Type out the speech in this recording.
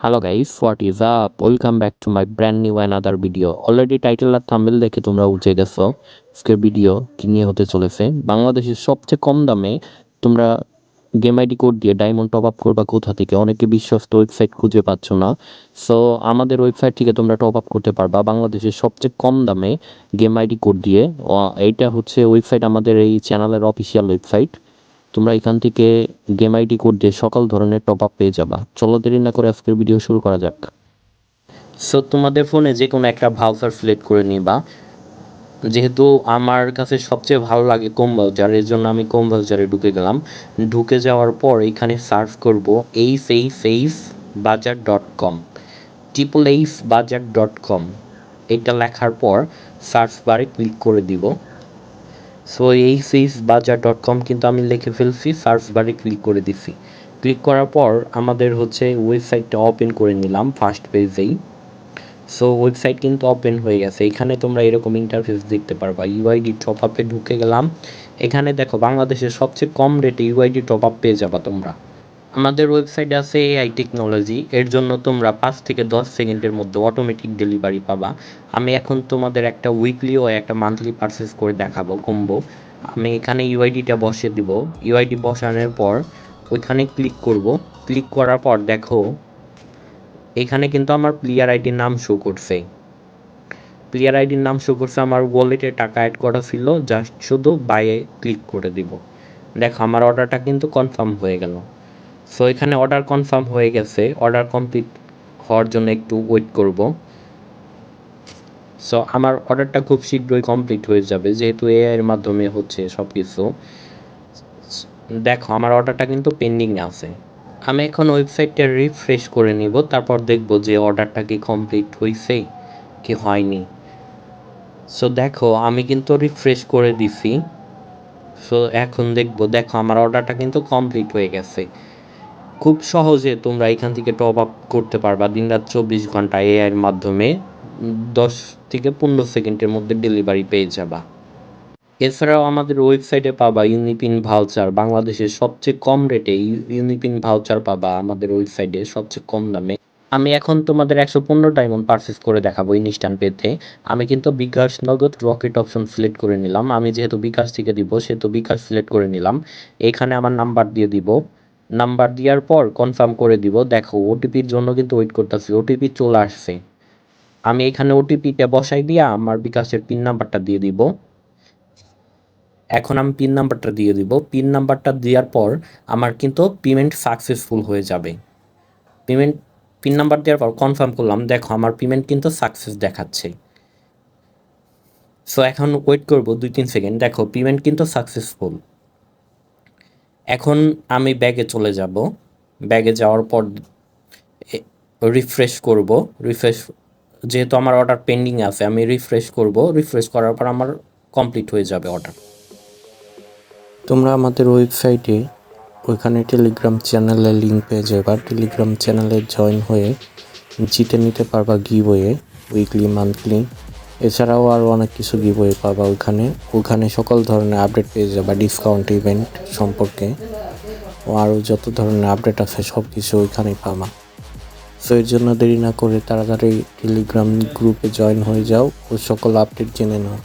Hello guys, what is up? Welcome back to my brand new another video. Already title R thumbnail দেখে তোমরা বুঝে গেছো আজকের video কি নিয়ে হতে চলেছে। বাংলাদেশের সবচেয়ে কম দামে তোমরা গেম আইডি কোড দিয়ে ডায়মন্ড টপ আপ করবা কোথা থেকে? অনেকে বিশ্বস্ত ওয়েবসাইট খুঁজে পাচ্ছ না। সো আমাদের ওয়েবসাইট থেকে তোমরা টপ আপ করতে পারবা বাংলাদেশের সবচেয়ে কম দামে গেম আইডি কোড দিয়ে। এইটা হচ্ছে ওয়েবসাইট, আমাদের এই চ্যানেলের অফিসিয়াল ওয়েবসাইট। তোমরা এখান থেকে গেম আইডি কোড দিয়ে সকল ধরনের টপ আপ পেয়ে যাবা। চলো দেরি না করে আজকের ভিডিও শুরু করা যাক। সো তোমাদের ফোনে যে কোনো একটা ব্রাউজার সিলেক্ট করে নিবা। যেহেতু আমার কাছে সবচেয়ে ভালো লাগে ক্রোম ব্রাউজার, এর জন্য আমি ক্রোম ব্রাউজারে ঢুকে গেলাম। ঢুকে যাওয়ার পর এখানে সার্চ করব bazaar.com, bazaar.com। এটা লেখার পর সার্চ বারে ক্লিক করে দিব। সো bazaar.com কিন্তু আমি লিখে ফেলছি, সার্চ বারে ক্লিক করে দিছি। ক্লিক করার পর আমাদের হচ্ছে ওয়েবসাইটটা ওপেন করে নিলাম ফার্স্ট পেজেই। সো ওয়েবসাইট কিন্তু ওপেন হয়ে গেছে। এখানে তোমরা এরকম ইন্টারফেস দেখতে পারবা। ইউআইডি টপ আপে ঢুকে গেলাম। এখানে দেখো বাংলাদেশের সবচেয়ে কম রেটে ইউআইডি টপ আপ পেয়ে যাবা তোমরা। আমাদের ওয়েবসাইটে আছে এআই টেকনোলজি, এর জন্য তোমরা 5 থেকে 10 সেকেন্ডের মধ্যে অটোমেটিক ডেলিভারি পাবা। আমি এখন তোমাদের একটা উইকলি ও একটা মান্থলি পারচেস করে দেখাবো কম্বো। আমি এখানে ইউআইডিটা বসিয়ে দিব। ইউআইডি বসানোর পর ওইখানে ক্লিক করব। ক্লিক করার পর দেখো এখানে কিন্তু আমার প্লেয়ার আইডির নাম শো করছে। প্লেয়ার আইডির নাম শো করছে, আমার ওয়ালেটে টাকা অ্যাড করা ছিল, জাস্ট শুধু বাইয়ে ক্লিক করে দিব। দেখো আমার অর্ডারটা কিন্তু কনফার্ম হয়ে গেল। সো এখানে অর্ডার কনফার্ম হয়ে গেছে। অর্ডার কমপ্লিট হওয়ার জন্য একটু ওয়েট করব। সো আমার অর্ডারটা খুব শীঘ্রই কমপ্লিট হয়ে যাবে, যেহেতু এআই এর মাধ্যমে হচ্ছে সব কিছু। দেখো আমার অর্ডারটা কিন্তু পেন্ডিংয়ে আছে। আমি এখন ওয়েবসাইটটা রিফ্রেশ করে নিব, তারপর দেখব যে অর্ডারটা কি কমপ্লিট হয়েছে কি হয়নি। সো দেখো আমি কিন্তু রিফ্রেশ করে দিছি। সো এখন দেখো আমার অর্ডারটা কিন্তু কমপ্লিট হয়ে গেছে। খুব সহজে তোমরা এখান থেকে টপ আপ করতে পারবা দিনরাত 24 ঘন্টা এআইয়ের মাধ্যমে। 10 থেকে 15 সেকেন্ডের মধ্যে ডেলিভারি পেয়ে যাবা। এছাড়াও আমাদের ওয়েবসাইটে পাবা ইউনিপিন ভাউচার। বাংলাদেশের সবচেয়ে কম রেটে ইউনিপিন ভাউচার পাবা আমাদের ওয়েবসাইটে সবচেয়ে কম দামে। আমি এখন তোমাদের 115 ডায়মন্ড পারচেস করে দেখাবো ইনস্ট্যান্ট পেতে। আমি কিন্তু বিকাশ, নগদ, রকেট অপশন সিলেক্ট করে নিলাম। আমি যেহেতু বিকাশ থেকে দিব সেহেতু বিকাশ সিলেক্ট করে নিলাম। এখানে আমার নাম্বার দিয়ে দিব। নাম্বার দেওয়ার পর কনফার্ম করে দিব। দেখো ওটিপির জন্য কিন্তু ওয়েট করতেছি, ওটিপি চলে আসছে। আমি এখানে ওটিপিটা বসাই দিয়া আমার বিকাশের পিন নাম্বারটা দিয়ে দিব। এখন আমি পিন নাম্বারটা দিয়ে দিব। পিন নাম্বারটা দেওয়ার পর আমার কিন্তু পেমেন্ট সাকসেসফুল হয়ে যাবে। পিন নাম্বার দেওয়ার পর কনফার্ম করলাম। দেখো আমার পেমেন্ট কিন্তু সাকসেস দেখাচ্ছে। সো এখন ওয়েট করব 2-3 সেকেন্ড। দেখো পেমেন্ট কিন্তু সাকসেসফুল। এখন আমি ব্যাগে চলে যাব। ব্যাগে যাওয়ার পর রিফ্রেশ করব। রিফ্রেশ, যেহেতু আমার অর্ডার পেন্ডিং আছে আমি রিফ্রেশ করব। রিফ্রেশ করার পর আমার কমপ্লিট হয়ে যাবে অর্ডার। তোমরা আমাদের ওয়েবসাইটে ওইখানে টেলিগ্রাম চ্যানেলের লিঙ্ক পেয়ে যাবে। টেলিগ্রাম চ্যানেলে জয়েন হয়ে জিতে নিতে পারবা গিভওয়ে, উইকলি, মান্থলি। এছাড়াও আরও অনেক কিছু গিভওয়ে পাবা ওখানে সকল ধরনের আপডেট পেয়ে যাবা, ডিসকাউন্ট ইভেন্ট সম্পর্কে ও আরও যত ধরনের আপডেট আছে সব কিছু ওইখানেই পাবা। সো এর জন্য দেরি না করে তাড়াতাড়ি টেলিগ্রাম গ্রুপে জয়েন হয়ে যাও ও সকল আপডেট জেনে নাও।